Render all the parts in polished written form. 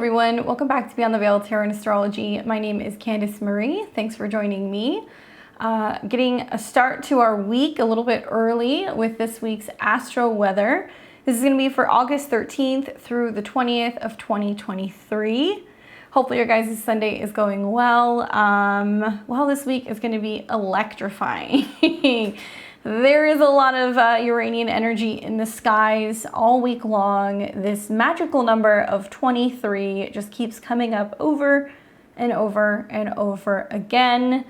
everyone, welcome back to Beyond the Veil Tarot and Astrology. My name is Candice Marie. Thanks for joining me. Getting a start to our week a little bit early with this week's astro weather. This is going to be for August 13th through the 20th of 2023. Hopefully your guys' Sunday is going well. Well, this week is going to be electrifying. There is a lot of Uranian energy in the skies all week long. This magical number of 23 just keeps coming up over and over and over again.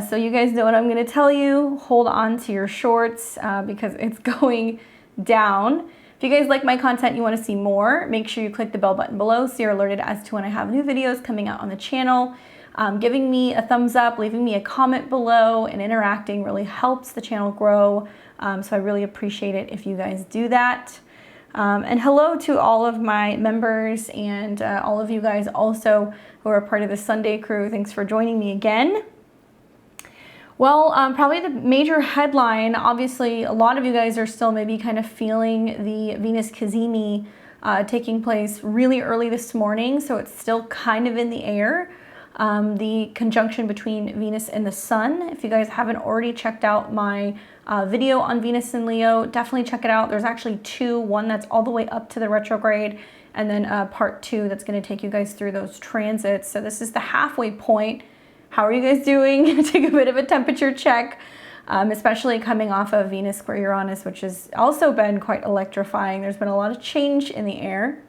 So you guys know what I'm going to tell you. Hold on to your shorts because it's going down. If you guys like my content, you want to see more, make sure you click the bell button below so you're alerted as to when I have new videos coming out on the channel. Giving me a thumbs up, leaving me a comment below, and interacting really helps the channel grow. So I really appreciate it if you guys do that. And hello to all of my members and all of you guys also who are part of the Sunday crew. Thanks for joining me again. Well, probably the major headline, obviously a lot of you guys are still maybe kind of feeling the Venus Cazimi taking place really early this morning. So it's still kind of in the air. The conjunction between Venus and the Sun. If you guys haven't already checked out my video on Venus and Leo, definitely check it out. There's actually two, one that's all the way up to the retrograde, and then part two that's going to take you guys through those transits. So this is the halfway point. How are you guys doing? Take a bit of a temperature check, especially coming off of Venus square Uranus, which has also been quite electrifying. There's been a lot of change in the air.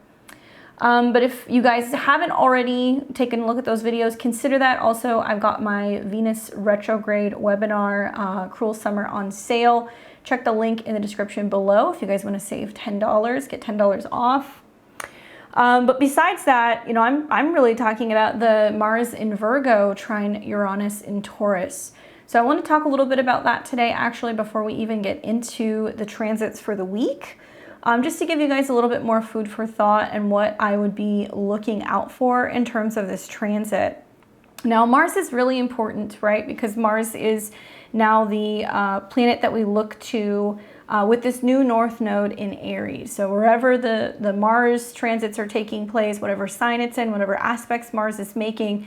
But if you guys haven't already taken a look at those videos, consider that. Also, I've got my Venus retrograde webinar, Cruel Summer, on sale. Check the link in the description below if you guys want to save $10, get $10 off. But besides that, you know, I'm really talking about the Mars in Virgo trine Uranus in Taurus. So I want to talk a little bit about that today, actually, before we even get into the transits for the week. Just to give you guys a little bit more food for thought and what I would be looking out for in terms of this transit. Now, Mars is really important, right? Because Mars is now the planet that we look to with this new North Node in Aries. So wherever the Mars transits are taking place, whatever sign it's in, whatever aspects Mars is making,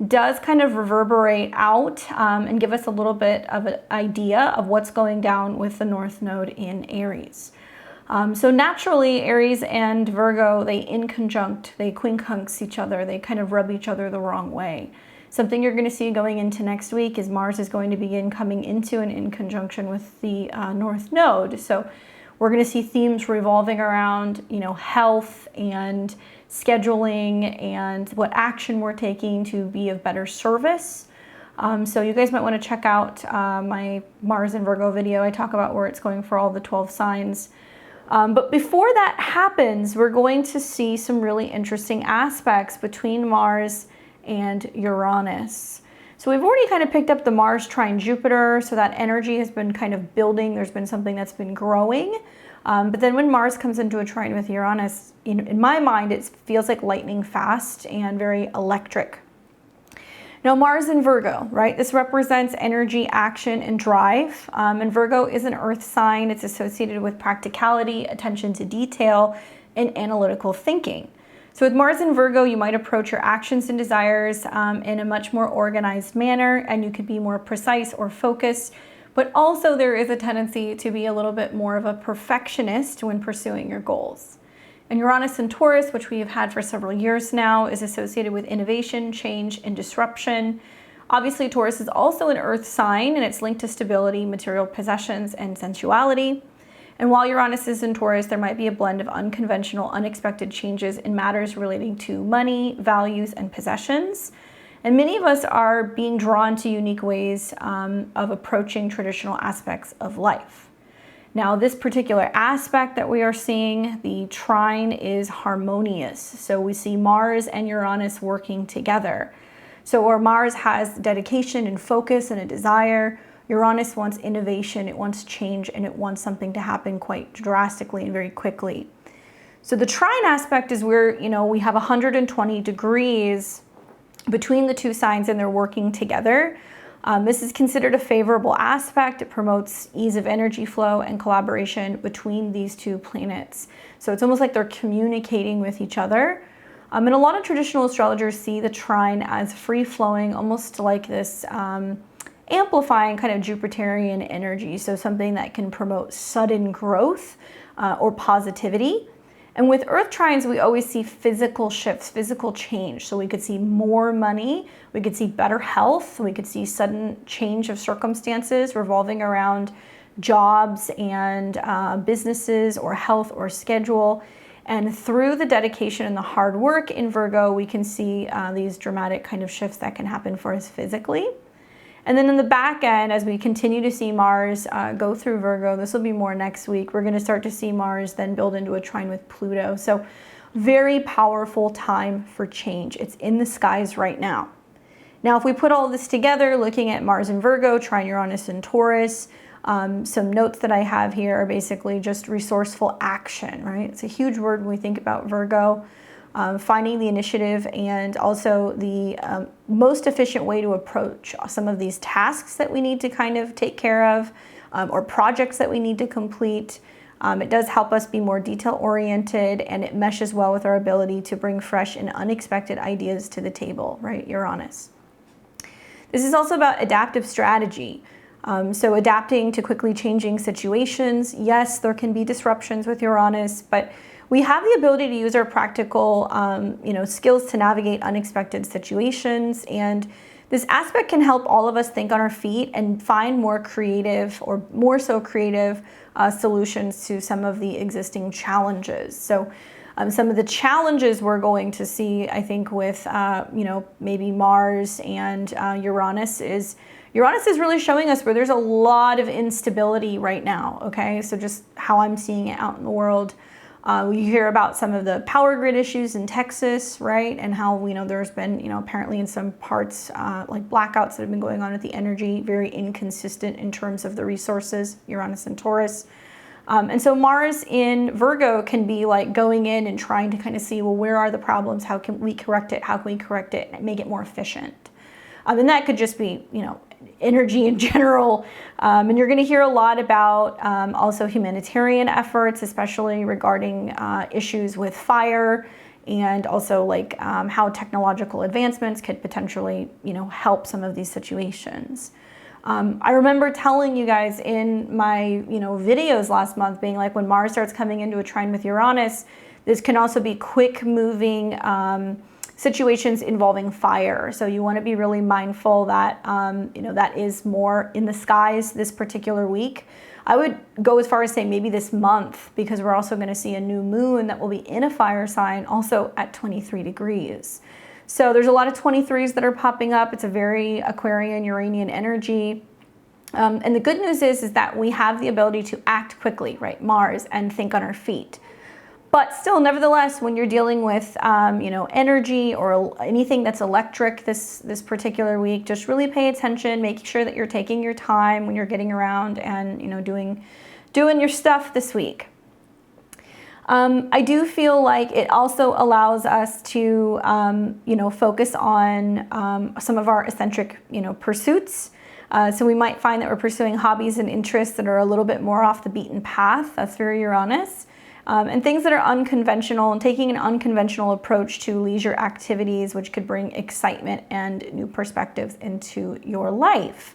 does kind of reverberate out and give us a little bit of an idea of what's going down with the North Node in Aries. So naturally, Aries and Virgo, they they quincunx each other, they kind of rub each other the wrong way. Something you're going to see going into next week is Mars is going to begin coming into and in conjunction with the North Node. So we're going to see themes revolving around, you know, health and scheduling and what action we're taking to be of better service. So you guys might want to check out my Mars and Virgo video. I talk about where it's going for all the 12 signs. But before that happens, we're going to see some really interesting aspects between Mars and Uranus. So we've already kind of picked up the Mars trine Jupiter, so that energy has been kind of building. There's been something that's been growing. But then when Mars comes into a trine with Uranus, in my mind, it feels like lightning fast and very electric. Now, Mars in Virgo, right? This represents energy, action, and drive. And Virgo is an earth sign. It's associated with practicality, attention to detail, and analytical thinking. So with Mars in Virgo, you might approach your actions and desires in a much more organized manner, and you could be more precise or focused. But also there is a tendency to be a little bit more of a perfectionist when pursuing your goals. And Uranus in Taurus, which we have had for several years now, is associated with innovation, change, and disruption. Obviously, Taurus is also an earth sign, and it's linked to stability, material possessions, and sensuality. And while Uranus is in Taurus, there might be a blend of unconventional, unexpected changes in matters relating to money, values, and possessions. And many of us are being drawn to unique ways of approaching traditional aspects of life. Now, this particular aspect that we are seeing, the trine, is harmonious. So we see Mars and Uranus working together. So where Mars has dedication and focus and a desire, Uranus wants innovation, it wants change, and it wants something to happen quite drastically and very quickly. So the trine aspect is where, you know, we have 120 degrees between the two signs and they're working together. This is considered a favorable aspect. It promotes ease of energy flow and collaboration between these two planets. So it's almost like they're communicating with each other. And a lot of traditional astrologers see the trine as free-flowing, almost like this amplifying kind of Jupiterian energy, so something that can promote sudden growth or positivity. And with Earth trines, we always see physical shifts, physical change. So we could see more money, we could see better health, we could see sudden change of circumstances revolving around jobs and businesses or health or schedule. And through the dedication and the hard work in Virgo, we can see these dramatic kind of shifts that can happen for us physically. And then in the back end, as we continue to see Mars go through Virgo, this will be more next week, we're going to start to see Mars then build into a trine with Pluto. So very powerful time for change. It's in the skies right now. Now, if we put all this together, looking at Mars in Virgo, trine Uranus in Taurus, some notes that I have here are basically just resourceful action, right? It's a huge word when we think about Virgo. Finding the initiative and also the most efficient way to approach some of these tasks that we need to kind of take care of or projects that we need to complete. It does help us be more detail-oriented, and it meshes well with our ability to bring fresh and unexpected ideas to the table, right, Uranus. This is also about adaptive strategy. So adapting to quickly changing situations. Yes, there can be disruptions with Uranus, but we have the ability to use our practical skills to navigate unexpected situations, and this aspect can help all of us think on our feet and find more creative or more so creative solutions to some of the existing challenges. So some of the challenges we're going to see, I think, with maybe Mars and Uranus is really showing us where there's a lot of instability right now, okay? So just how I'm seeing it out in the world. We hear about some of the power grid issues in Texas, right? And how, there's been, apparently in some parts, like blackouts that have been going on with the energy, very inconsistent in terms of the resources, Uranus and Taurus. And so Mars in Virgo can be like going in and trying to kind of see, well, where are the problems? How can we correct it? How can we correct it and make it more efficient? And that could just be, energy in general. And you're going to hear a lot about also humanitarian efforts, especially regarding issues with fire, and also like how technological advancements could potentially, help some of these situations. I remember telling you guys in my, videos last month, being like, when Mars starts coming into a trine with Uranus, this can also be quick moving situations involving fire. So you want to be really mindful that, that is more in the skies this particular week. I would go as far as saying maybe this month, because we're also going to see a new moon that will be in a fire sign, also at 23 degrees. So there's a lot of 23s that are popping up. It's a very Aquarian, Uranian energy. And the good news is that we have the ability to act quickly, right, Mars, and think on our feet. But still, nevertheless, when you're dealing with, energy or anything that's electric this particular week, just really pay attention. Make sure that you're taking your time when you're getting around and, doing your stuff this week. I do feel like it also allows us to, focus on some of our eccentric, pursuits. So we might find that we're pursuing hobbies and interests that are a little bit more off the beaten path. That's very Uranus. And things that are unconventional, and taking an unconventional approach to leisure activities, which could bring excitement and new perspectives into your life.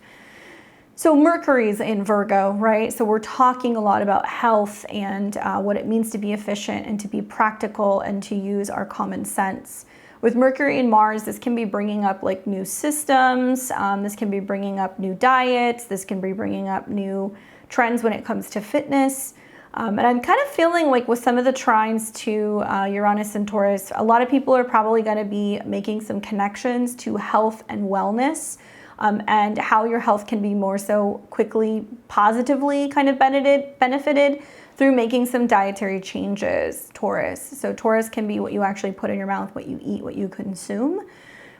So Mercury's in Virgo, right? So we're talking a lot about health and what it means to be efficient and to be practical and to use our common sense. With Mercury and Mars, this can be bringing up like new systems. This can be bringing up new diets. This can be bringing up new trends when it comes to fitness. And I'm kind of feeling like with some of the trines to Uranus and Taurus, a lot of people are probably going to be making some connections to health and wellness, and how your health can be more so quickly, positively kind of benefited through making some dietary changes, Taurus. So Taurus can be what you actually put in your mouth, what you eat, what you consume,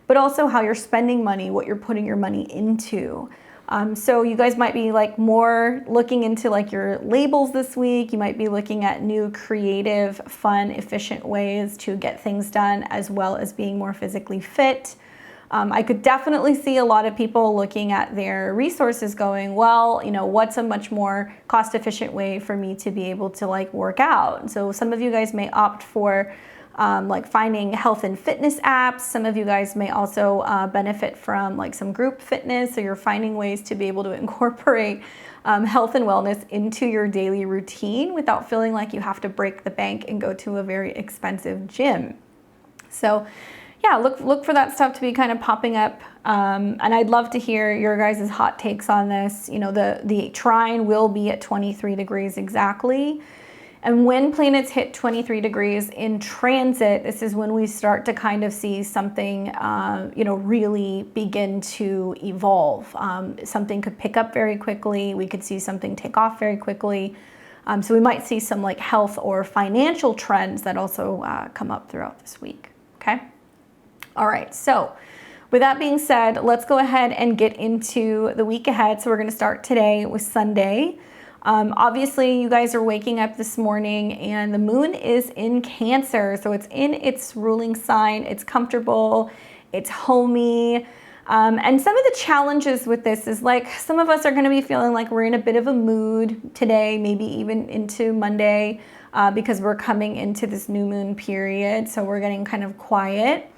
but also how you're spending money, what you're putting your money into. So you guys might be like more looking into like your labels this week. You might be looking at new, creative, fun, efficient ways to get things done, as well as being more physically fit. I could definitely see a lot of people looking at their resources going, well, what's a much more cost efficient way for me to be able to like work out? And so some of you guys may opt for like finding health and fitness apps. Some of you guys may also benefit from like some group fitness, so you're finding ways to be able to incorporate health and wellness into your daily routine without feeling like you have to break the bank and go to a very expensive gym. So yeah, look for that stuff to be kind of popping up. And I'd love to hear your guys' hot takes on this. You know, the trine will be at 23 degrees exactly. And when planets hit 23 degrees in transit, this is when we start to kind of see something, you know, really begin to evolve. Something could pick up very quickly. We could see something take off very quickly. So we might see some like health or financial trends that also come up throughout this week, okay? All right, so with that being said, let's go ahead and get into the week ahead. So we're gonna start today with Sunday. Obviously, you guys are waking up this morning and the moon is in Cancer. So it's in its ruling sign, it's comfortable, it's homey. And some of the challenges with this is like some of us are gonna be feeling like we're in a bit of a mood today, maybe even into Monday, because we're coming into this new moon period. So we're getting kind of quiet.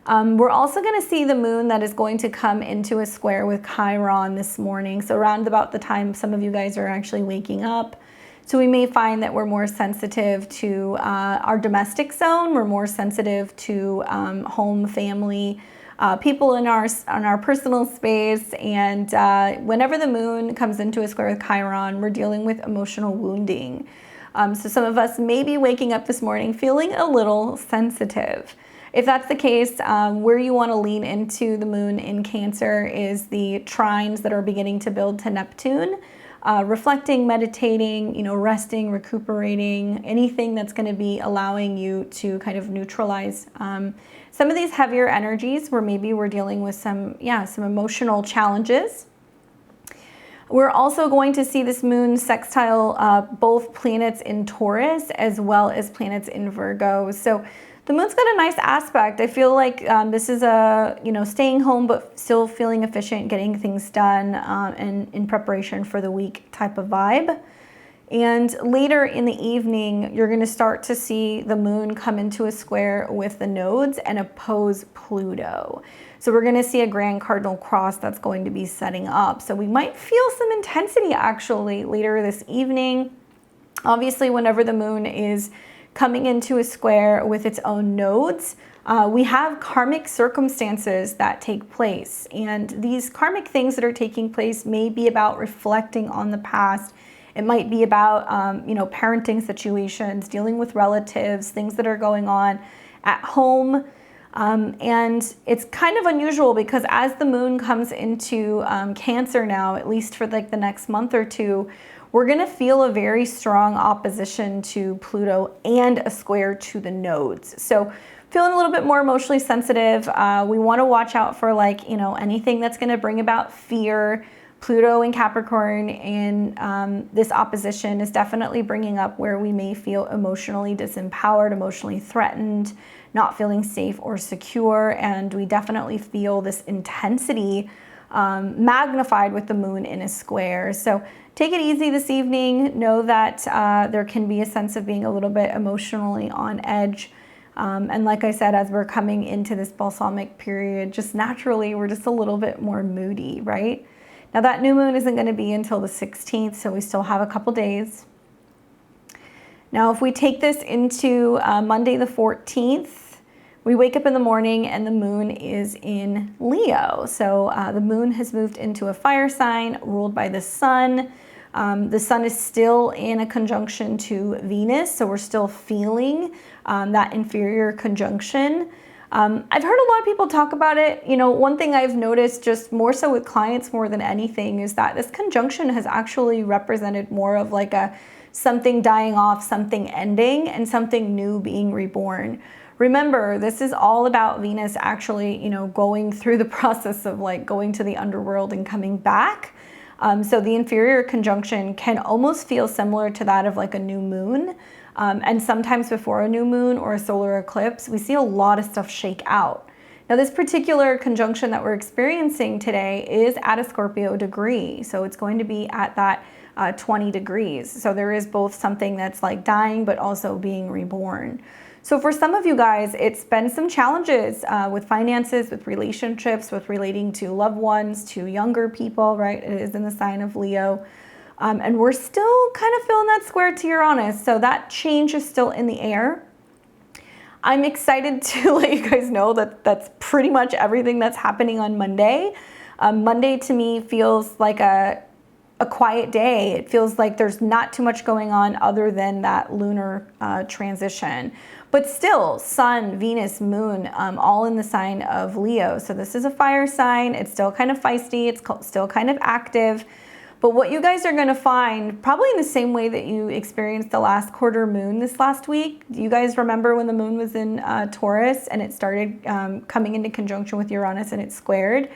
We're also going to see the moon that is going to come into a square with Chiron this morning. So around about the time some of you guys are actually waking up. So we may find that we're more sensitive to our domestic zone. We're more sensitive to home, family, people in our personal space. And whenever the moon comes into a square with Chiron, we're dealing with emotional wounding. So some of us may be waking up this morning feeling a little sensitive. If that's the case, where you want to lean into the moon in Cancer is the trines that are beginning to build to Neptune, reflecting, meditating, you know, resting, recuperating, anything that's going to be allowing you to kind of neutralize some of these heavier energies where maybe we're dealing with some emotional challenges. We're also going to see this moon sextile both planets in Taurus as well as planets in Virgo. So the moon's got a nice aspect. I feel like this is a, you know, staying home but still feeling efficient, getting things done and in preparation for the week type of vibe. And later in the evening, you're going to start to see the moon come into a square with the nodes and oppose Pluto. So we're going to see a grand cardinal cross that's going to be setting up. So we might feel some intensity actually later this evening. Obviously, whenever the moon is coming into a square with its own nodes, we have karmic circumstances that take place. And these karmic things that are taking place may be about reflecting on the past. It might be about, you know, parenting situations, dealing with relatives, things that are going on at home. And it's kind of unusual because as the moon comes into Cancer now, at least for like the next month or two, we're going to feel a very strong opposition to Pluto and a square to the nodes. So feeling a little bit more emotionally sensitive. We want to watch out for like, you know, anything that's going to bring about fear. Pluto in Capricorn in this opposition is definitely bringing up where we may feel emotionally disempowered, emotionally threatened, not feeling safe or secure. And we definitely feel this intensity magnified with the moon in a square. So take it easy this evening. Know that there can be a sense of being a little bit emotionally on edge. And like I said, as we're coming into this balsamic period, just naturally, we're just a little bit more moody, right? Now that new moon isn't going to be until the 16th, so we still have a couple days. Now, if we take this into Monday the 14th, we wake up in the morning and the moon is in Leo. So the moon has moved into a fire sign ruled by the sun. The sun is still in a conjunction to Venus, so we're still feeling that inferior conjunction. I've heard a lot of people talk about it. You know, one thing I've noticed just more so with clients more than anything is that this conjunction has actually represented more of like a something dying off, something ending, and something new being reborn. Remember, this is all about Venus actually, you know, going through the process of like going to the underworld and coming back. So the inferior conjunction can almost feel similar to that of like a new moon. And sometimes before a new moon or a solar eclipse, we see a lot of stuff shake out. Now, this particular conjunction that we're experiencing today is at a Scorpio degree. So it's going to be at that 20 degrees. So there is both something that's like dying, but also being reborn. So for some of you guys, it's been some challenges with finances, with relationships, with relating to loved ones, to younger people, right? It is in the sign of Leo. And we're still kind of feeling that square to Uranus. So that change is still in the air. I'm excited to let you guys know that that's pretty much everything that's happening on Monday. Monday to me feels like a quiet day. It feels like there's not too much going on other than that lunar transition. But still, Sun, Venus, Moon, all in the sign of Leo. So this is a fire sign. It's still kind of feisty. It's still kind of active. But what you guys are going to find, probably in the same way that you experienced the last quarter moon this last week. Do you guys remember when the moon was in Taurus and it started coming into conjunction with Uranus and it squared?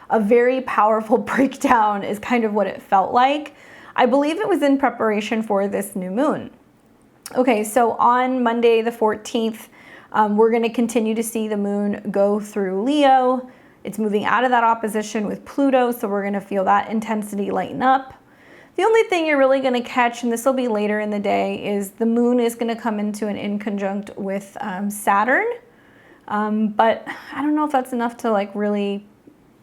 A very powerful breakdown is kind of what it felt like. I believe it was in preparation for this new moon. Okay, so on Monday the 14th, we're going to continue to see the moon go through Leo. It's moving out of that opposition with Pluto, so we're going to feel that intensity lighten up. The only thing you're really going to catch, and this will be later in the day, is the moon is going to come into an inconjunct with Saturn. But I don't know if that's enough to like really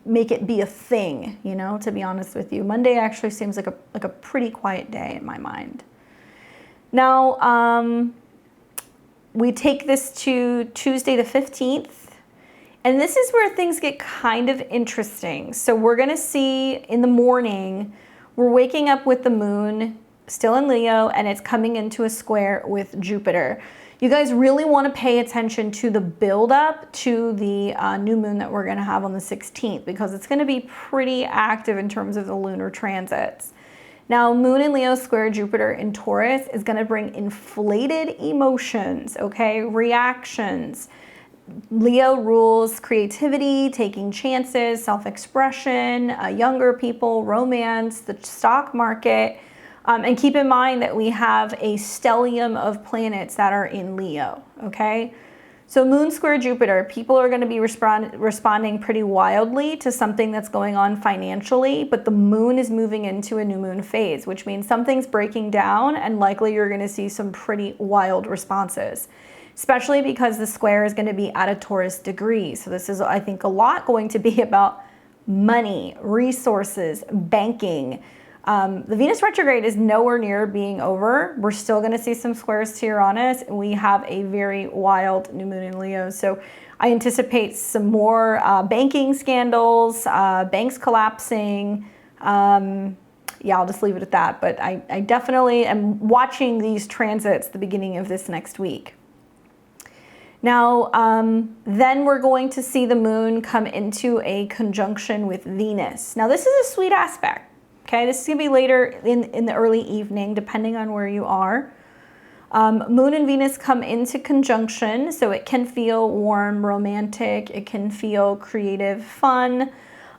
make it be a thing, you know, to be honest with you. Monday actually seems like a pretty quiet day in my mind. Now, we take this to Tuesday the 15th. And this is where things get kind of interesting. So we're going to see in the morning, we're waking up with the moon still in Leo, and it's coming into a square with Jupiter. You guys really want to pay attention to the buildup to the new moon that we're going to have on the 16th, because it's going to be pretty active in terms of the lunar transits. Now, Moon in Leo square Jupiter in Taurus is going to bring inflated emotions, okay, reactions. Leo rules creativity, taking chances, self-expression, younger people, romance, the stock market. And keep in mind that we have a stellium of planets that are in Leo, okay? So Moon square Jupiter, people are going to be responding pretty wildly to something that's going on financially, but the moon is moving into a new moon phase, which means something's breaking down, and likely you're going to see some pretty wild responses. Especially because the square is going to be at a Taurus degree. So this is, I think, a lot going to be about money, resources, banking. The Venus retrograde is nowhere near being over. We're still going to see some squares to Uranus, and we have a very wild new moon in Leo. So I anticipate some more banking scandals, banks collapsing. Yeah, I'll just leave it at that. But I definitely am watching these transits the beginning of this next week. Now, then we're going to see the moon come into a conjunction with Venus. Now, this is a sweet aspect, okay? This is going to be later in the early evening, depending on where you are. Moon and Venus come into conjunction, so it can feel warm, romantic. It can feel creative, fun.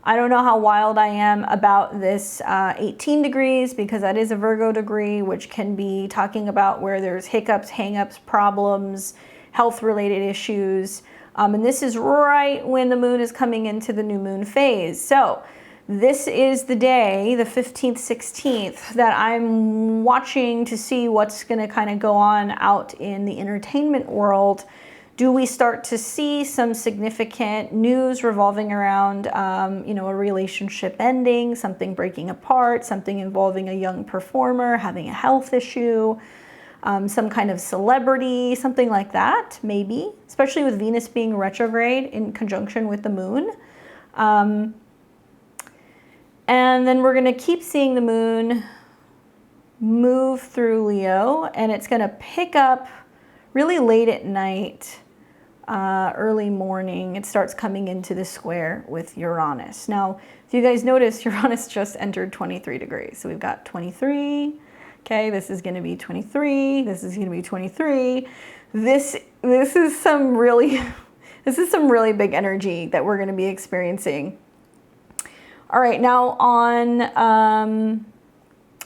I don't know how wild I am about this 18 degrees, because that is a Virgo degree, which can be talking about where there's hiccups, hangups, problems, health-related issues. And this is right when the moon is coming into the new moon phase. So this is the day, the 15th, 16th, that I'm watching to see what's going to kind of go on out in the entertainment world. Do we start to see some significant news revolving around, you know, a relationship ending, something breaking apart, something involving a young performer having a health issue? Some kind of celebrity, something like that, maybe, especially with Venus being retrograde in conjunction with the moon. And then we're going to keep seeing the moon move through Leo, and it's going to pick up really late at night, early morning. It starts coming into the square with Uranus. Now, if you guys notice, Uranus just entered 23 degrees. So we've got 23. Okay, this is going to be 23. This is going to be 23. This is some really big energy that we're going to be experiencing. All right, now on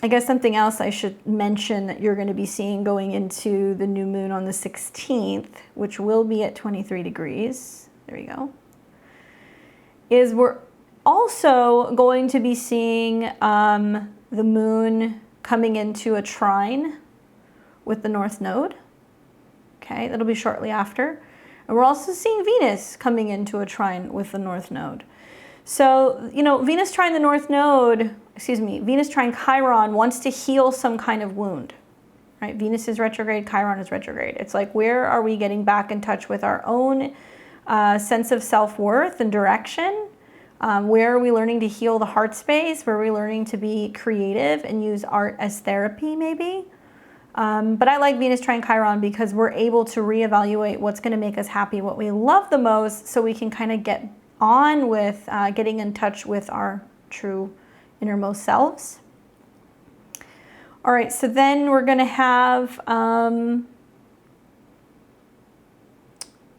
I guess something else I should mention that you're going to be seeing going into the new moon on the 16th, which will be at 23 degrees. There we go. Is we're also going to be seeing the moon coming into a trine with the North Node. Okay. Okay, that'll be shortly after. And we're also seeing Venus coming into a trine with the North Node. So, you know, Venus trine the North Node, Venus trine Chiron wants to heal some kind of wound, right? Venus is retrograde, Chiron is retrograde. It's like, where are we getting back in touch with our own sense of self-worth and direction? Where are we learning to heal the heart space? Where are we learning to be creative and use art as therapy, maybe? But I like Venus trine Chiron because we're able to reevaluate what's going to make us happy, what we love the most, so we can kind of get on with getting in touch with our true innermost selves. All right, so then we're going to have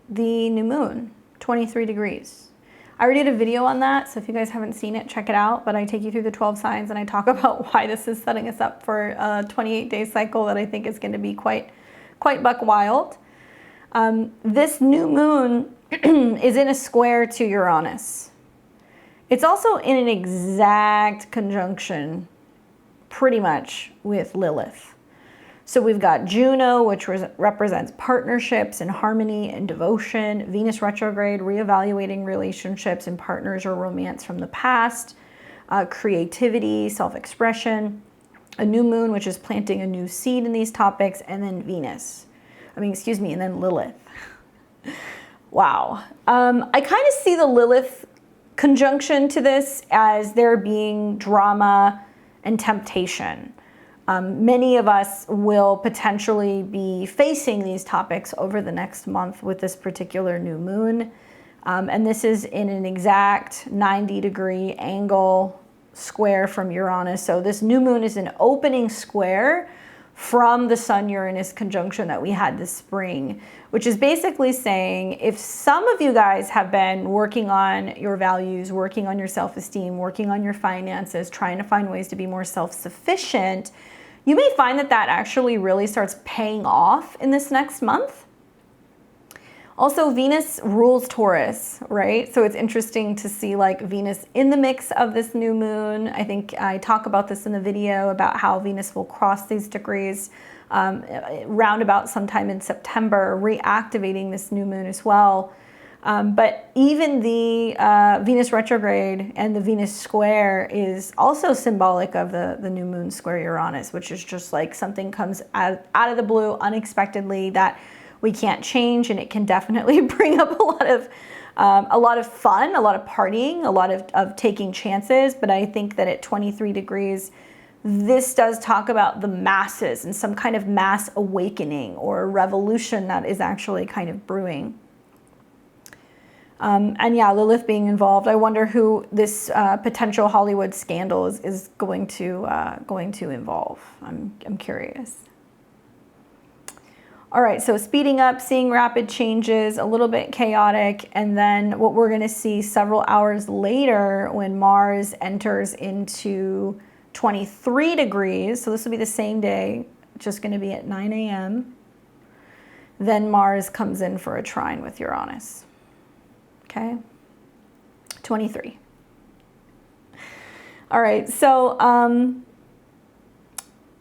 the new moon, 23 degrees. I already did a video on that, so if you guys haven't seen it, check it out. But I take you through the 12 signs and I talk about why this is setting us up for a 28-day cycle that I think is going to be quite buck wild. This new moon is in a square to Uranus. It's also in an exact conjunction, pretty much, with Lilith. So we've got Juno, which represents partnerships and harmony and devotion. Venus retrograde, reevaluating relationships and partners or romance from the past. Creativity, self-expression. A new moon, which is planting a new seed in these topics. And then and then Lilith. Wow. I kind of see the Lilith conjunction to this as there being drama and temptation. Many of us will potentially be facing these topics over the next month with this particular new moon. And this is in an exact 90-degree angle square from Uranus. So this new moon is an opening square from the Sun-Uranus conjunction that we had this spring, which is basically saying if some of you guys have been working on your values, working on your self-esteem, working on your finances, trying to find ways to be more self-sufficient, you may find that that actually really starts paying off in this next month. Also, Venus rules Taurus, right? So it's interesting to see like Venus in the mix of this new moon. I think I talk about this in the video about how Venus will cross these degrees roundabout sometime in September, reactivating this new moon as well. But even the Venus retrograde and the Venus square is also symbolic of the new moon square Uranus, which is just like something comes out of the blue unexpectedly that we can't change, and it can definitely bring up a lot of fun, a lot of partying, a lot of taking chances. But I think that at 23 degrees, this does talk about the masses and some kind of mass awakening or revolution that is actually kind of brewing. And yeah, Lilith being involved. I wonder who this potential Hollywood scandal is going to involve. I'm curious. All right, so speeding up, seeing rapid changes, a little bit chaotic, and then what we're going to see several hours later when Mars enters into 23 degrees. So this will be the same day, just going to be at 9 a.m. Then Mars comes in for a trine with Uranus. Okay, 23. All right, so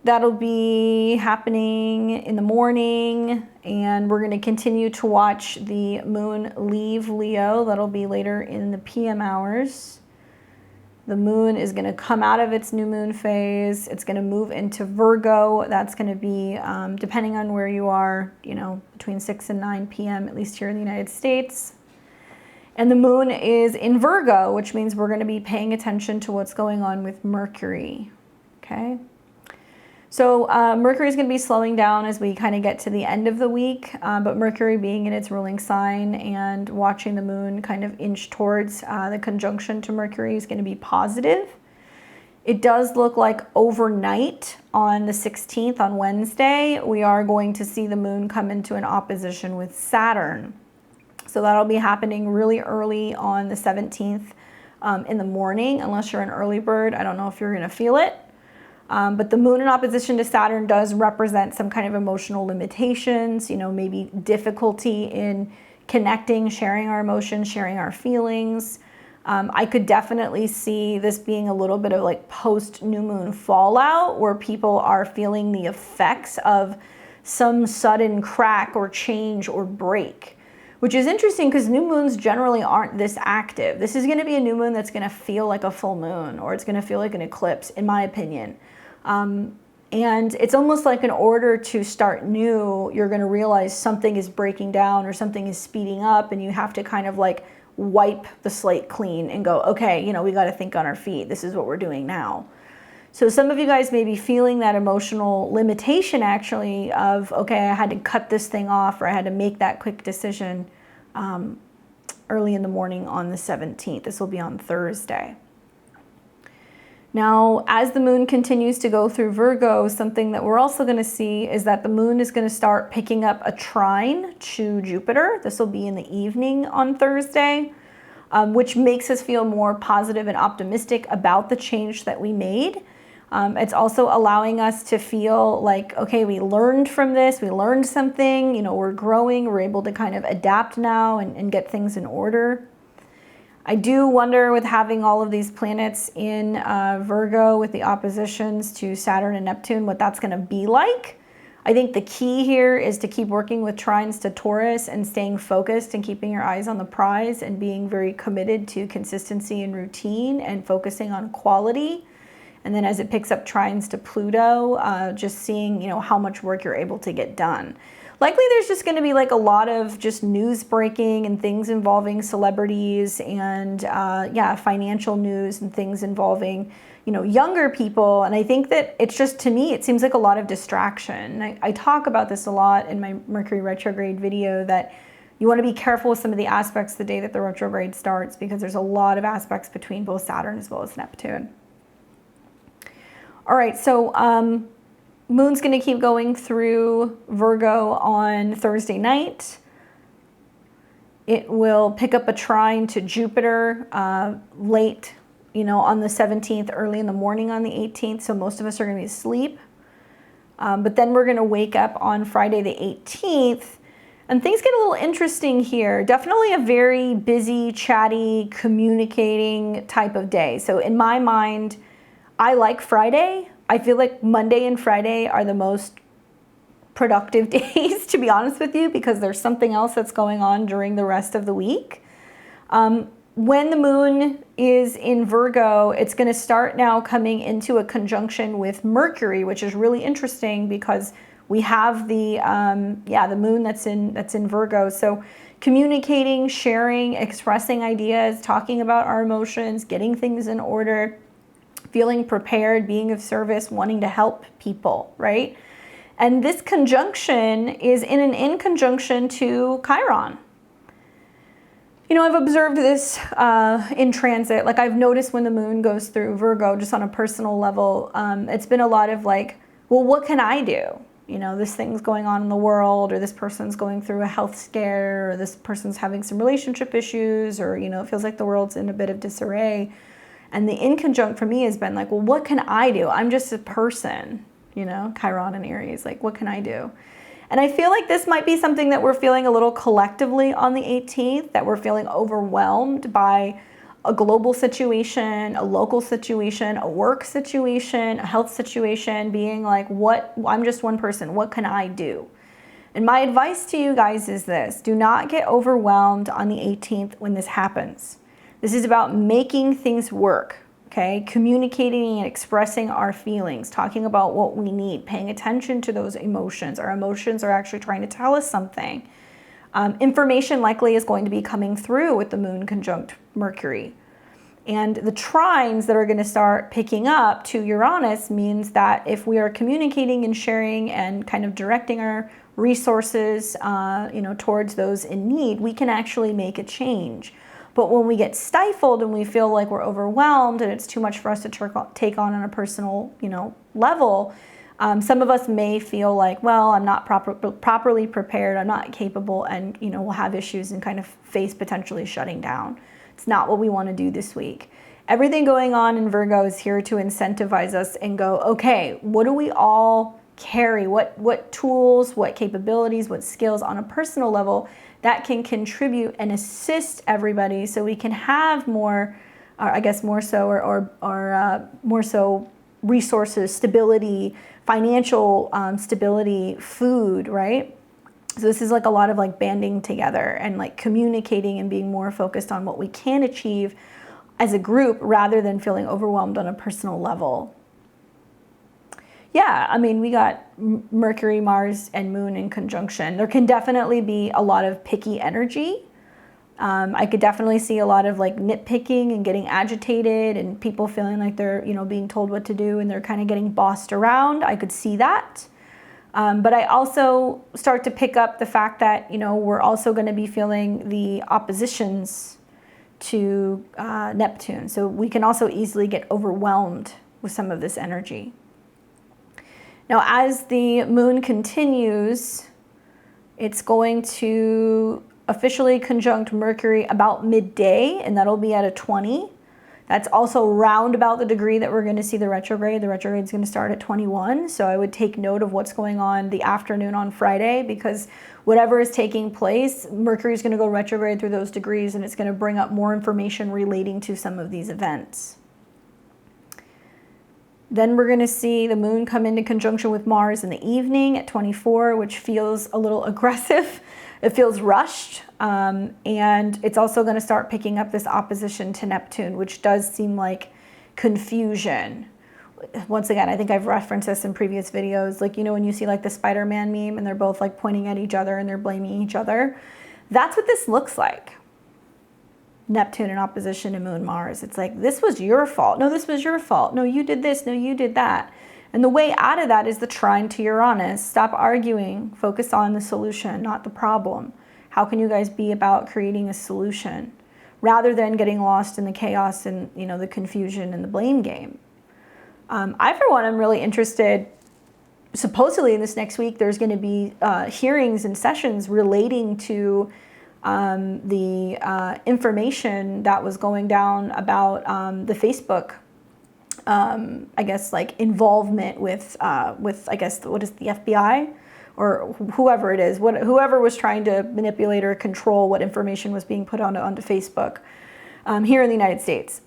that'll be happening in the morning, and we're going to continue to watch the moon leave Leo. That'll be later in the PM hours. The moon is going to come out of its new moon phase. It's going to move into Virgo. That's going to be, depending on where you are, you know, between 6 and 9 p.m., at least here in the United States. And the moon is in Virgo, which means we're going to be paying attention to what's going on with Mercury. Okay. So Mercury is going to be slowing down as we kind of get to the end of the week, but Mercury being in its ruling sign and watching the moon kind of inch towards the conjunction to Mercury is going to be positive. It does look like overnight on the 16th, on Wednesday, we are going to see the moon come into an opposition with Saturn. So that'll be happening really early on the 17th in the morning, unless you're an early bird. I don't know if you're going to feel it. But the moon in opposition to Saturn does represent some kind of emotional limitations, you know, maybe difficulty in connecting, sharing our emotions, sharing our feelings. I could definitely see this being a little bit of like post new moon fallout where people are feeling the effects of some sudden crack or change or break, which is interesting because new moons generally aren't this active. This is going to be a new moon that's going to feel like a full moon, or it's going to feel like an eclipse, in my opinion. And it's almost like in order to start new, you're going to realize something is breaking down or something is speeding up, and you have to kind of like wipe the slate clean and go, okay, you know, we got to think on our feet. This is what we're doing now. So some of you guys may be feeling that emotional limitation actually of, okay, I had to cut this thing off, or I had to make that quick decision early in the morning on the 17th. This will be on Thursday. Now, as the moon continues to go through Virgo, something that we're also going to see is that the moon is going to start picking up a trine to Jupiter. This will be in the evening on Thursday, which makes us feel more positive and optimistic about the change that we made. It's also allowing us to feel like, okay, we learned from this, we learned something, you know, we're growing, we're able to kind of adapt now and get things in order. I do wonder, with having all of these planets in Virgo with the oppositions to Saturn and Neptune, what that's going to be like. I think the key here is to keep working with trines to Taurus and staying focused and keeping your eyes on the prize and being very committed to consistency and routine and focusing on quality. And then as it picks up trines to Pluto, just seeing, you know, how much work you're able to get done. Likely there's just going to be like a lot of just news breaking and things involving celebrities and yeah, financial news and things involving, you know, younger people. And I think that it's just, to me, it seems like a lot of distraction. I talk about this a lot in my Mercury retrograde video, that you want to be careful with some of the aspects the day that the retrograde starts, because there's a lot of aspects between both Saturn as well as Neptune. All right, so moon's going to keep going through Virgo on Thursday night. It will pick up a trine to Jupiter late, you know, on the 17th, early in the morning on the 18th. So most of us are going to be asleep. But then we're going to wake up on Friday the 18th. And things get a little interesting here. Definitely a very busy, chatty, communicating type of day. So in my mind, I like Friday. I feel like Monday and Friday are the most productive days, to be honest with you, because there's something else that's going on during the rest of the week. When the moon is in Virgo, it's going to start now coming into a conjunction with Mercury, which is really interesting because we have the the moon that's in Virgo. So communicating, sharing, expressing ideas, talking about our emotions, getting things in order, feeling prepared, being of service, wanting to help people, right? And this conjunction is in conjunction to Chiron. You know, I've observed this in transit. Like, I've noticed when the moon goes through Virgo, just on a personal level, it's been a lot of like, well, what can I do? You know, this thing's going on in the world, or this person's going through a health scare, or this person's having some relationship issues, or, you know, it feels like the world's in a bit of disarray. And the inconjunct for me has been like, well, what can I do? I'm just a person, you know, Chiron and Aries, like, what can I do? And I feel like this might be something that we're feeling a little collectively on the 18th, that we're feeling overwhelmed by a global situation, a local situation, a work situation, a health situation, being like, what, I'm just one person, what can I do? And my advice to you guys is this: do not get overwhelmed on the 18th when this happens. This is about making things work, okay? Communicating and expressing our feelings, talking about what we need, paying attention to those emotions. Our emotions are actually trying to tell us something. Information likely is going to be coming through with the moon conjunct Mercury. And the trines that are going to start picking up to Uranus means that if we are communicating and sharing and kind of directing our resources, you know, towards those in need, we can actually make a change. But when we get stifled and we feel like we're overwhelmed and it's too much for us to take on a personal, you know, level, some of us may feel like, well, I'm not properly prepared, I'm not capable, and, you know, we'll have issues and kind of face potentially shutting down. It's not what we want to do this week. Everything going on in Virgo is here to incentivize us and go, okay, what do we all carry? What tools, what capabilities, what skills on a personal level that can contribute and assist everybody, so we can have more, I guess more so, or more so resources, stability, financial stability, food, right? So this is like a lot of like banding together and like communicating and being more focused on what we can achieve as a group rather than feeling overwhelmed on a personal level. Yeah, I mean, we got Mercury, Mars, and Moon in conjunction. There can definitely be a lot of picky energy. I could definitely see a lot of like nitpicking and getting agitated and people feeling like they're, you know, being told what to do and they're kind of getting bossed around. I could see that. But I also start to pick up the fact that, you know, we're also going to be feeling the oppositions to Neptune. So we can also easily get overwhelmed with some of this energy. Now, as the moon continues, it's going to officially conjunct Mercury about midday, and that'll be at a 20. That's also round about the degree that we're going to see the retrograde. The retrograde is going to start at 21. So I would take note of what's going on the afternoon on Friday, because whatever is taking place, Mercury is going to go retrograde through those degrees, and it's going to bring up more information relating to some of these events. Then we're going to see the moon come into conjunction with Mars in the evening at 24, which feels a little aggressive. It feels rushed. And it's also going to start picking up this opposition to Neptune, which does seem like confusion. Once again, I think I've referenced this in previous videos. Like, you know, when you see like the Spider-Man meme and they're both like pointing at each other and they're blaming each other. That's what this looks like. Neptune in opposition to Moon Mars. It's like, this was your fault. No, this was your fault. No, you did this. No, you did that. And the way out of that is the trine to Uranus. Stop arguing. Focus on the solution, not the problem. How can you guys be about creating a solution rather than getting lost in the chaos and, you know, the confusion and the blame game? I, for one, am really interested. Supposedly in this next week, there's going to be hearings and sessions relating to the information that was going down about the Facebook, I guess, like involvement with I guess, what is the FBI or whoever it is, whoever was trying to manipulate or control what information was being put onto Facebook here in the United States.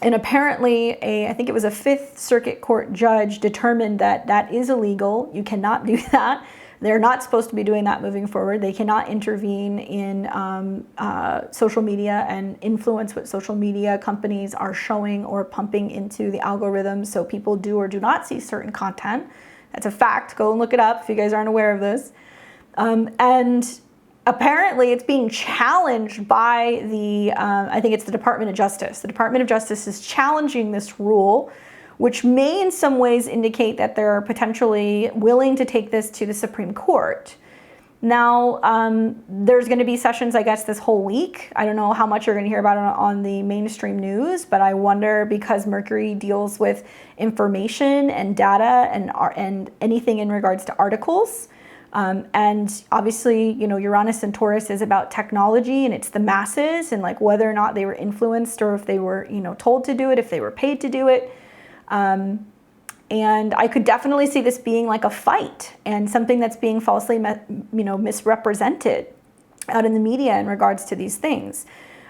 And apparently, I think it was a Fifth Circuit Court judge determined that that is illegal. You cannot do that. They're not supposed to be doing that moving forward. They cannot intervene in social media and influence what social media companies are showing or pumping into the algorithms so people do or do not see certain content. That's a fact. Go and look it up if you guys aren't aware of this. And apparently it's being challenged by the, I think it's the Department of Justice. The Department of Justice is challenging this rule, which may in some ways indicate that they're potentially willing to take this to the Supreme Court. Now, there's going to be sessions, I guess, this whole week. I don't know how much you're going to hear about it on the mainstream news, but I wonder, because Mercury deals with information and data and anything in regards to articles. And obviously, you know, Uranus and Taurus is about technology and it's the masses and like whether or not they were influenced or if they were, you know, told to do it, if they were paid to do it. And I could definitely see this being like a fight and something that's being falsely, misrepresented out in the media in regards to these things.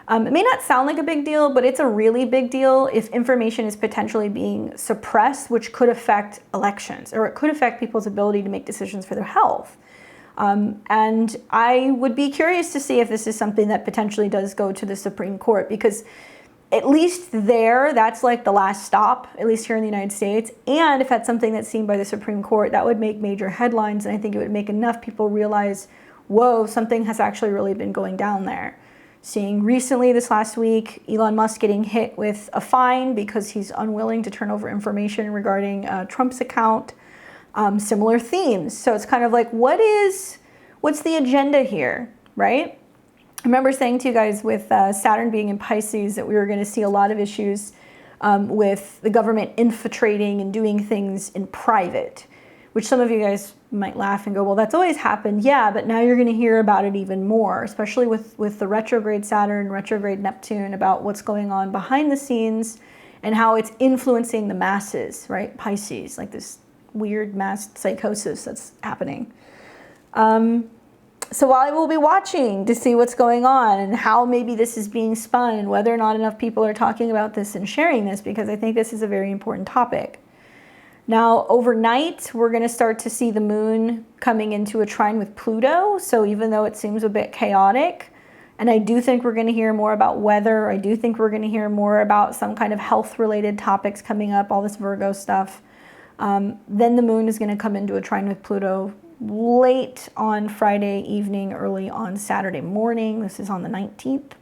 It may not sound like a big deal, but it's a really big deal if information is potentially being suppressed, which could affect elections or it could affect people's ability to make decisions for their health. And I would be curious to see if this is something that potentially does go to the Supreme Court, because at least there, that's like the last stop, at least here in the United States. And if that's something that's seen by the Supreme Court, that would make major headlines. And I think it would make enough people realize, whoa, something has actually really been going down there. Seeing recently this last week, Elon Musk getting hit with a fine because he's unwilling to turn over information regarding Trump's account. Similar themes. So it's kind of like, what's the agenda here, right? I remember saying to you guys with Saturn being in Pisces that we were going to see a lot of issues with the government infiltrating and doing things in private, which some of you guys might laugh and go, well, that's always happened. Yeah, but now you're going to hear about it even more, especially with the retrograde Saturn, retrograde Neptune, about what's going on behind the scenes and how it's influencing the masses, right? Pisces, like this weird mass psychosis that's happening. So I will be watching to see what's going on and how maybe this is being spun and whether or not enough people are talking about this and sharing this, because I think this is a very important topic. Now, overnight, we're going to start to see the moon coming into a trine with Pluto. So even though it seems a bit chaotic, and I do think we're going to hear more about weather, I do think we're going to hear more about some kind of health-related topics coming up, all this Virgo stuff. Then the moon is going to come into a trine with Pluto late on Friday evening, early on Saturday morning. This is on the 19th.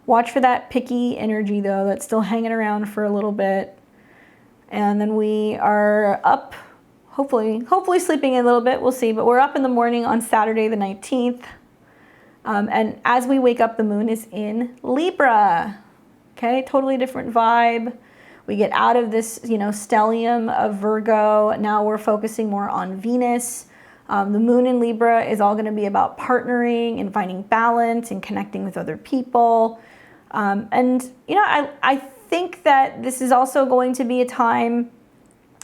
Watch for that picky energy, though, that's still hanging around for a little bit. And then we are up, hopefully sleeping in a little bit, we'll see, but we're up in the morning on Saturday the 19th. And as we wake up, the moon is in Libra. Okay, totally different vibe. We get out of this, stellium of Virgo. Now we're focusing more on Venus. The moon in Libra is all going to be about partnering and finding balance and connecting with other people. I think that this is also going to be a time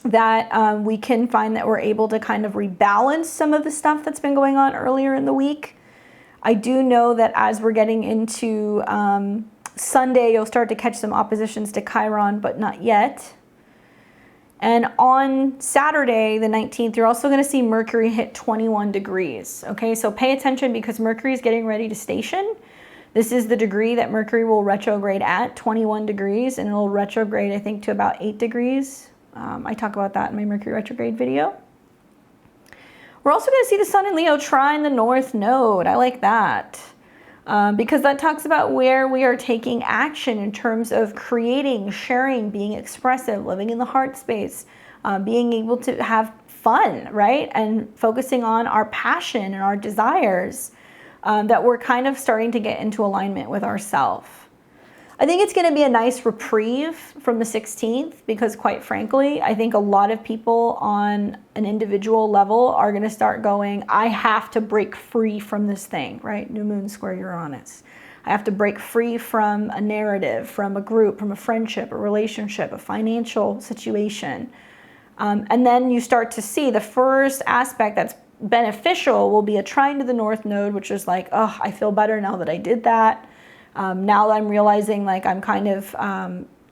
that we can find that we're able to kind of rebalance some of the stuff that's been going on earlier in the week. I do know that as we're getting into Sunday, you'll start to catch some oppositions to Chiron, but not yet. And on Saturday, the 19th, you're also going to see Mercury hit 21 degrees. Okay, so pay attention because Mercury is getting ready to station. This is the degree that Mercury will retrograde at, 21 degrees, and it'll retrograde, I think, to about 8 degrees. I talk about that in my Mercury retrograde video. We're also going to see the Sun in Leo trine the North Node. I like that because that talks about where we are taking action in terms of creating, sharing, being expressive, living in the heart space, being able to have fun, right? And focusing on our passion and our desires. That we're kind of starting to get into alignment with ourselves. I think it's going to be a nice reprieve from the 16th because quite frankly, I think a lot of people on an individual level are going to start going, I have to break free from this thing, right? New moon square Uranus. I have to break free from a narrative, from a group, from a friendship, a relationship, a financial situation. And then you start to see the first aspect that's beneficial will be a trine to the North Node, which is like, oh, I feel better now that I did that. Now I'm realizing like I'm kind of,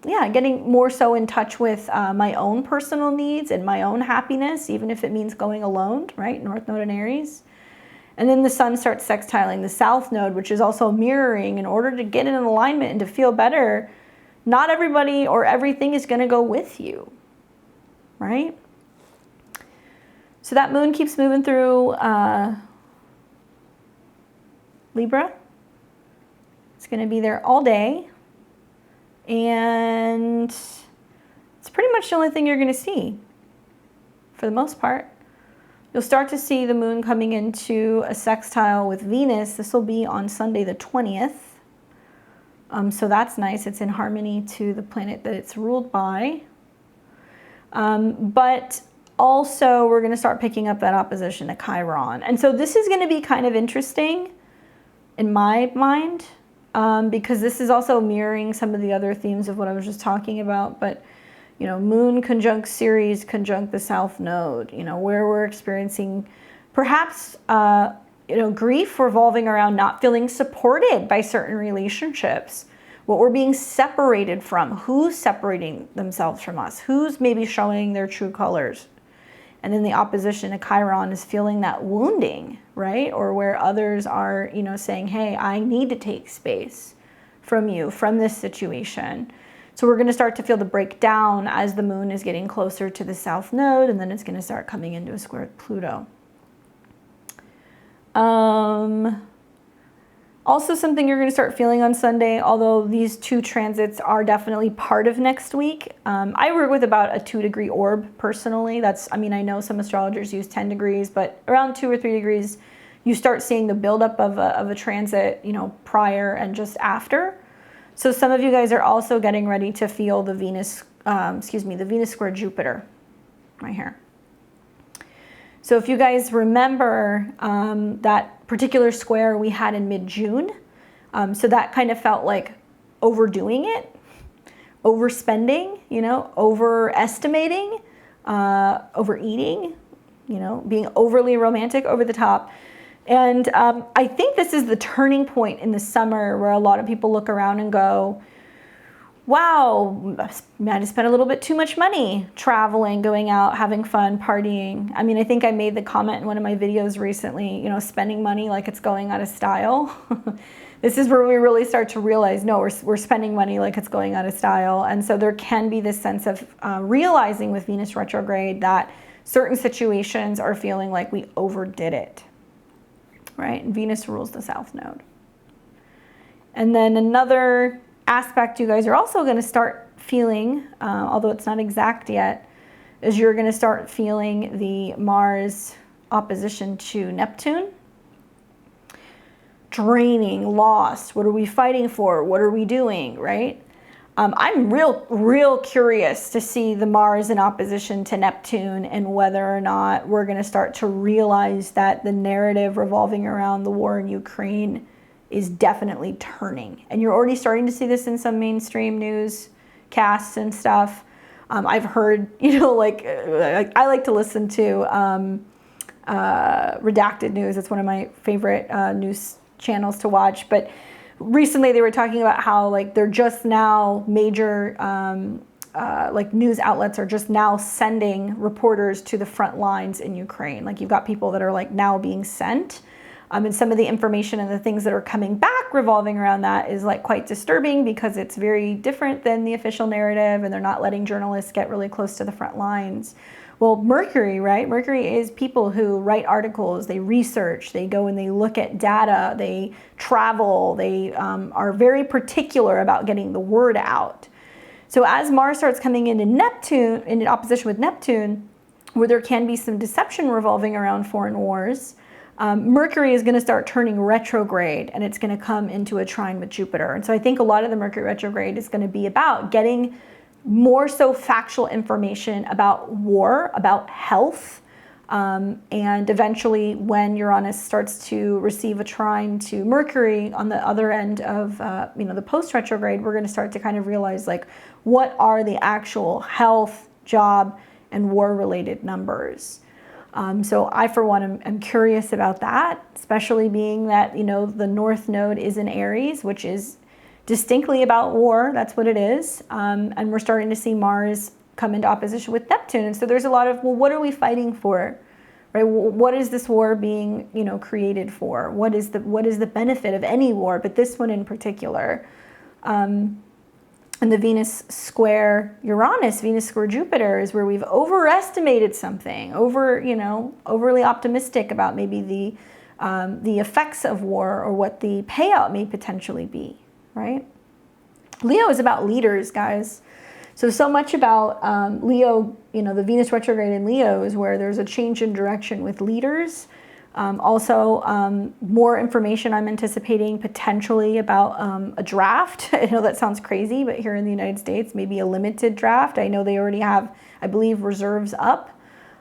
getting more so in touch with my own personal needs and my own happiness, even if it means going alone, right? North Node in Aries. And then the Sun starts sextiling the South Node, which is also mirroring in order to get in an alignment and to feel better. Not everybody or everything is going to go with you, right? So that moon keeps moving through Libra. It's going to be there all day. And it's pretty much the only thing you're going to see for the most part. You'll start to see the moon coming into a sextile with Venus. This will be on Sunday the 20th. So that's nice. It's in harmony to the planet that it's ruled by. But also, we're going to start picking up that opposition to Chiron. And so this is going to be kind of interesting in my mind because this is also mirroring some of the other themes of what I was just talking about. But, moon conjunct Ceres, conjunct the South Node, where we're experiencing perhaps, grief revolving around not feeling supported by certain relationships. What we're being separated from, who's separating themselves from us, who's maybe showing their true colors. And then the opposition to Chiron is feeling that wounding, right? Or where others are, saying, hey, I need to take space from you, from this situation. So we're going to start to feel the breakdown as the moon is getting closer to the South Node, and then it's going to start coming into a square with Pluto. Also something you're going to start feeling on Sunday, although these two transits are definitely part of next week. I work with about a 2-degree orb personally. I know some astrologers use 10 degrees, but around 2 or 3 degrees, you start seeing the buildup of a transit, prior and just after. So some of you guys are also getting ready to feel the Venus square Jupiter right here. So if you guys remember that particular square we had in mid-June, so that kind of felt like overdoing it, overspending, overestimating, overeating, being overly romantic, over the top. And I think this is the turning point in the summer where a lot of people look around and go, wow, might have spent a little bit too much money traveling, going out, having fun, partying. I mean, I think I made the comment in one of my videos recently, you know, spending money like it's going out of style. This is where we really start to realize, no, we're spending money like it's going out of style. And so there can be this sense of realizing with Venus retrograde that certain situations are feeling like we overdid it, right? And Venus rules the South Node. And then another aspect you guys are also going to start feeling, although it's not exact yet, is you're going to start feeling the Mars opposition to Neptune. Draining, lost, what are we fighting for? What are we doing, right? I'm real curious to see the Mars in opposition to Neptune and whether or not we're going to start to realize that the narrative revolving around the war in Ukraine is definitely turning. And you're already starting to see this in some mainstream news casts and stuff. I've heard, you know, like I like to listen to Redacted News. It's one of my favorite news channels to watch. But recently they were talking about how like they're just now major like news outlets are just now sending reporters to the front lines in Ukraine. Like you've got people that are like now being sent. And some of the information and the things that are coming back revolving around that is like quite disturbing because it's very different than the official narrative and they're not letting journalists get really close to the front lines. Well, Mercury, right? Mercury is people who write articles, they research, they go and they look at data, they travel, they are very particular about getting the word out. So as Mars starts coming into Neptune, in opposition with Neptune, where there can be some deception revolving around foreign wars, Mercury is going to start turning retrograde and it's going to come into a trine with Jupiter. And so I think a lot of the Mercury retrograde is going to be about getting more so factual information about war, about health, and eventually when Uranus starts to receive a trine to Mercury on the other end of the post-retrograde, we're going to start to kind of realize like what are the actual health, job, and war-related numbers. So I, for one, am curious about that, especially being that, you know, the North Node is in Aries, which is distinctly about war. That's what it is. And we're starting to see Mars come into opposition with Neptune. And so there's a lot of, well, what are we fighting for? Right? What is this war being, you know, created for? What is the benefit of any war, but this one in particular? And the Venus square Uranus, Venus square Jupiter is where we've overestimated something, overly optimistic about maybe the effects of war or what the payout may potentially be, right? Leo is about leaders, guys. So much about Leo, the Venus retrograde in Leo is where there's a change in direction with leaders. Also, more information I'm anticipating potentially about a draft. I know that sounds crazy, but here in the United States, maybe a limited draft. I know they already have, I believe, reserves up.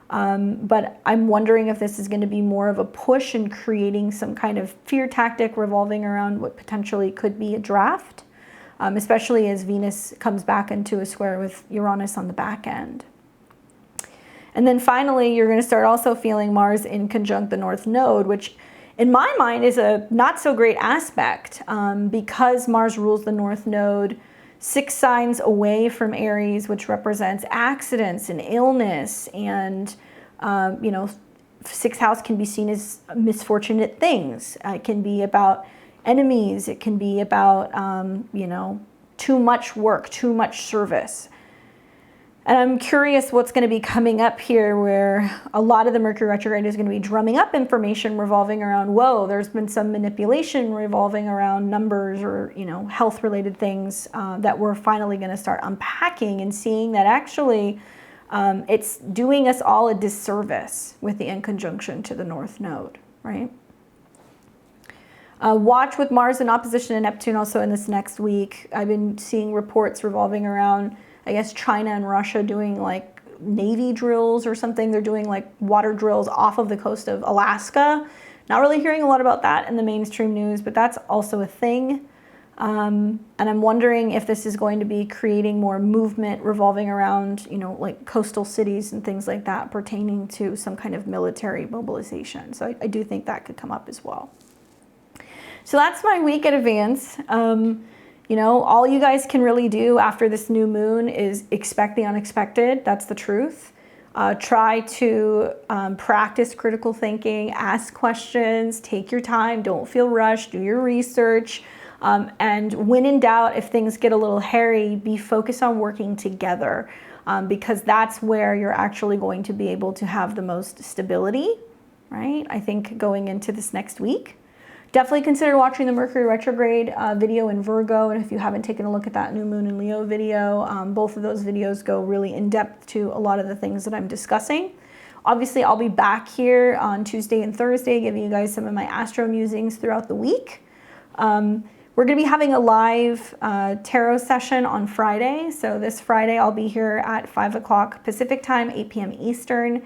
But I'm wondering if this is going to be more of a push in creating some kind of fear tactic revolving around what potentially could be a draft, especially as Venus comes back into a square with Uranus on the back end. And then finally, you're going to start also feeling Mars in conjunct the North Node, which in my mind is a not so great aspect because Mars rules the North Node 6 signs away from Aries, which represents accidents and illness. And, 6th house can be seen as misfortunate things. It can be about enemies. It can be about, too much work, too much service. And I'm curious what's going to be coming up here where a lot of the Mercury retrograde is going to be drumming up information revolving around, whoa, there's been some manipulation revolving around numbers or, health-related things that we're finally going to start unpacking and seeing that actually it's doing us all a disservice with the inconjunction to the North Node, right? Watch with Mars in opposition to Neptune also in this next week. I've been seeing reports revolving around I guess China and Russia doing like Navy drills or something. They're doing like water drills off of the coast of Alaska. Not really hearing a lot about that in the mainstream news, but that's also a thing. And I'm wondering if this is going to be creating more movement revolving around, like coastal cities and things like that pertaining to some kind of military mobilization. So I do think that could come up as well. So that's my week at advance. You know, all you guys can really do after this new moon is expect the unexpected. That's the truth. Try to practice critical thinking, ask questions, take your time, don't feel rushed, do your research. And when in doubt, if things get a little hairy, be focused on working together because that's where you're actually going to be able to have the most stability, right? I think going into this next week. Definitely consider watching the Mercury retrograde video in Virgo, and if you haven't taken a look at that new moon in Leo video, both of those videos go really in depth to a lot of the things that I'm discussing. Obviously, I'll be back here on Tuesday and Thursday giving you guys some of my astro musings throughout the week. We're going to be having a live tarot session on Friday. So this Friday, I'll be here at 5 o'clock Pacific time, 8 p.m. Eastern,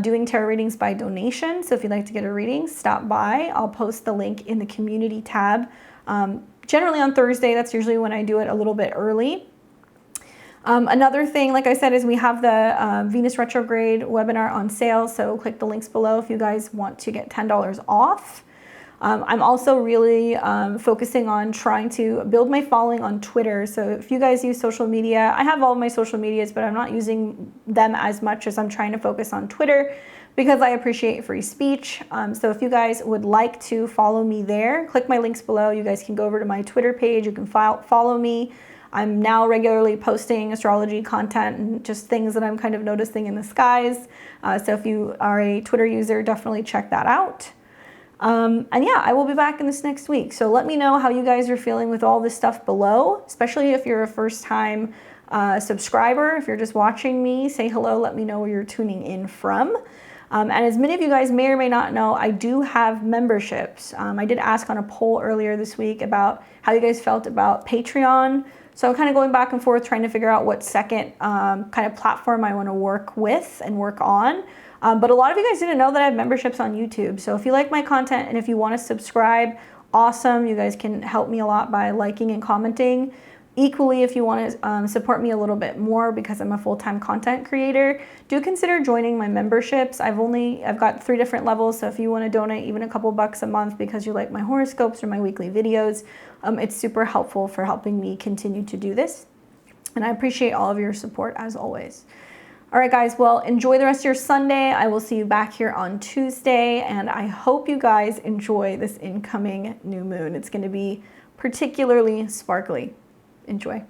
doing tarot readings by donation. So if you'd like to get a reading, stop by. I'll post the link in the community tab. Generally on Thursday, that's usually when I do it a little bit early. Another thing, like I said, is we have the Venus retrograde webinar on sale. So click the links below if you guys want to get $10 off. I'm also really focusing on trying to build my following on Twitter. So if you guys use social media, I have all of my social medias, but I'm not using them as much as I'm trying to focus on Twitter because I appreciate free speech. So if you guys would like to follow me there, click my links below. You guys can go over to my Twitter page. You can follow me. I'm now regularly posting astrology content and just things that I'm kind of noticing in the skies. So if you are a Twitter user, definitely check that out. And yeah, I will be back in this next week. So let me know how you guys are feeling with all this stuff below, especially if you're a first-time subscriber. If you're just watching me, say hello, let me know where you're tuning in from. And as many of you guys may or may not know, I do have memberships. I did ask on a poll earlier this week about how you guys felt about Patreon. So I'm kind of going back and forth trying to figure out what second kind of platform I want to work with and work on. But a lot of you guys didn't know that I have memberships on YouTube. So if you like my content and if you want to subscribe, awesome. You guys can help me a lot by liking and commenting. Equally, if you want to support me a little bit more because I'm a full-time content creator, do consider joining my memberships. I've got 3 different levels. So if you want to donate even a couple bucks a month because you like my horoscopes or my weekly videos, it's super helpful for helping me continue to do this. And I appreciate all of your support as always. All right, guys, well, enjoy the rest of your Sunday. I will see you back here on Tuesday, and I hope you guys enjoy this incoming new moon. It's going to be particularly sparkly. Enjoy.